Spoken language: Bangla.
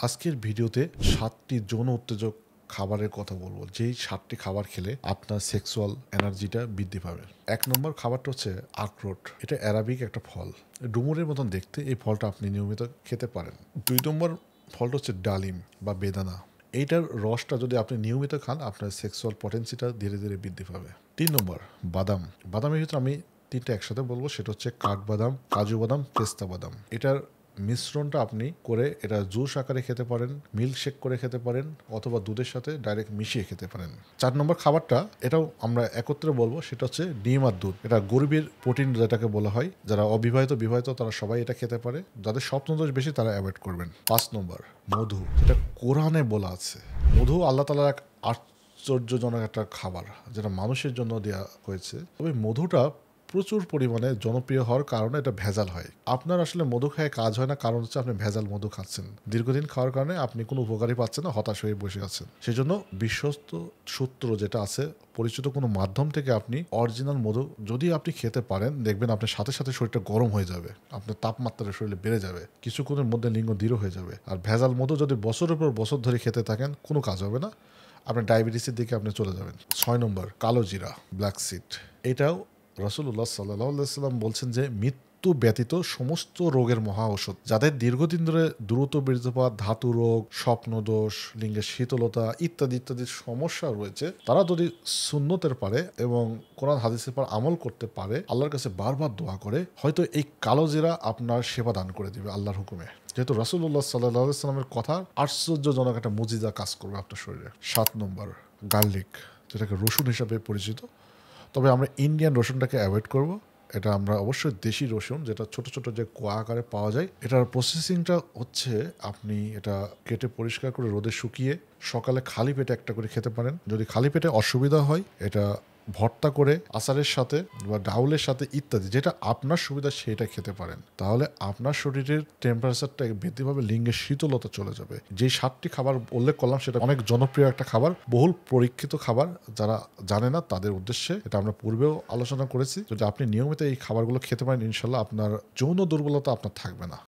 আজকের ভিডিওতে 7টি যৌন উত্তেজক খাবারের কথা বলবো, যেই 7টি খাবার খেলে আপনার সেক্সুয়াল এনার্জিটা বৃদ্ধি পাবে। 1 নম্বর খাবারটা হচ্ছে আখরোট। এটা অ্যারাবিক একটা ফল, ডুমুরের মতন দেখতে। এই ফলটা আপনি নিয়মিত খেতে পারেন। 2 নম্বর ফলটা হচ্ছে ডালিম বা বেদানা। এইটার রসটা যদি আপনি নিয়মিত খান, আপনার সেক্সুয়াল পটেন্সিটা ধীরে ধীরে বৃদ্ধি পাবে। 3 নম্বর বাদাম। বাদামের ভিতরে আমি 3টা একসাথে বলবো, সেটা হচ্ছে কাঠবাদাম, কাজু বাদাম, পেস্তা বাদাম। এটার মিশ্রণটা আপনি করে এটা জুস আকারে খেতে পারেন, মিল্ক শেক করে খেতে পারেন, অথবা দুধের সাথে ডাইরেক্ট মিশিয়ে খেতে পারেন। 4 নম্বর খাবারটা, এটাও আমরা একত্রে বলবো, সেটা হচ্ছে ডিম আর দুধ। এটা গরিবের প্রোটিন যেটাকে বলা হয়। যারা অবিবাহিত বিবাহিত তারা সবাই এটা খেতে পারে। যাদের স্বপ্নদোষ বেশি তারা অ্যাভয়েড করবেন। 5 নম্বর মধু, যেটা কোরআনে বলা আছে। মধু আল্লাহ তাআলার এক আশ্চর্যজনক একটা খাবার, যেটা মানুষের জন্য দেওয়া হয়েছে। তবে মধুটা প্রচুর পরিমাণে জনপ্রিয় হওয়ার কারণে এটা ভেজাল হয়। আপনার আসলে মধু খেয়ে কাজ হয় না, কারণ হচ্ছে আপনি ভেজাল মধু খাচ্ছেন। দীর্ঘদিন খাওয়ার কারণে আপনি কোনো উপকারই পাচ্ছেন না, হতাশ হয়ে বসে আছেন। সেই জন্য বিশ্বস্ত সূত্র যেটা আছে, পরিচিত কোনো মাধ্যম থেকে আপনি অরিজিনাল মধু যদি আপনি খেতে পারেন, দেখবেন আপনার সাথে সাথে শরীরটা গরম হয়ে যাবে, আপনার তাপমাত্রা শরীরে বেড়ে যাবে, কিছুক্ষণের মধ্যে লিঙ্গ দৃঢ় হয়ে যাবে। আর ভেজাল মধু যদি বছরের পর বছর ধরে খেতে থাকেন, কোনো কাজ হবে না, আপনার ডায়াবেটিসের দিকে আপনি চলে যাবেন। 6 নম্বর কালো জিরা, ব্ল্যাক সিড। এটাও রাসূলুল্লাহ সাল্লাল্লাহু আলাইহি ওয়াসাল্লাম বলছেন যে মৃত্যু ব্যতীত সমস্ত রোগের মহা ঔষধ। যাদের দীর্ঘদিন ধরে দ্রুত বীর্যপাত, ধাতু রোগ, স্বপ্নদোষ, লিঙ্গের শীতলতা ইত্যাদি ইত্যাদি সমস্যা রয়েছে, তারা যদি সুন্নতের পারে এবং কোরআন হাদিসের পর আমল করতে পারে, আল্লাহর কাছে বারবার দোয়া করে, হয়তো এই কালো জিরা আপনার সেবা দান করে দিবে আল্লাহর হুকুমে। যেহেতু রাসূলুল্লাহ সাল্লাল্লাহু আলাইহি ওয়াসাল্লামের কথা আশ্চর্যজনক একটা মুজিজা কাজ করবে আপনার শরীরে। 7 নম্বর গার্লিক, যেটাকে রসুন হিসাবে পরিচিত। তবে আমরা ইন্ডিয়ান রসুনটাকে অ্যাভয়েড করব। এটা আমরা অবশ্যই দেশি রসুন, যেটা ছোট ছোট যে কোয়া আকারে পাওয়া যায়। এটার প্রসেসিংটা হচ্ছে, আপনি এটা কেটে পরিষ্কার করে রোদে শুকিয়ে সকালে খালি পেটে একটা করে খেতে পারেন। যদি খালি পেটে অসুবিধা হয়, এটা ভর্তা করে আচারের সাথে বা ডাউলের সাথে ইত্যাদি, যেটা আপনার সুবিধা সেটা খেতে পারেন। তাহলে আপনার শরীরের টেম্পারেচারটা বৃদ্ধি পাবে, লিঙ্গের শীতলতা চলে যাবে। যে 7টি খাবার উল্লেখ করলাম সেটা অনেক জনপ্রিয় একটা খাবার, বহুল পরীক্ষিত খাবার। যারা জানে না তাদের উদ্দেশ্যে এটা আমরা পূর্বেও আলোচনা করেছি। যদি আপনি নিয়মিত এই খাবারগুলো খেতে পারেন, ইনশাল্লাহ আপনার যৌন দুর্বলতা আপনার থাকবে না।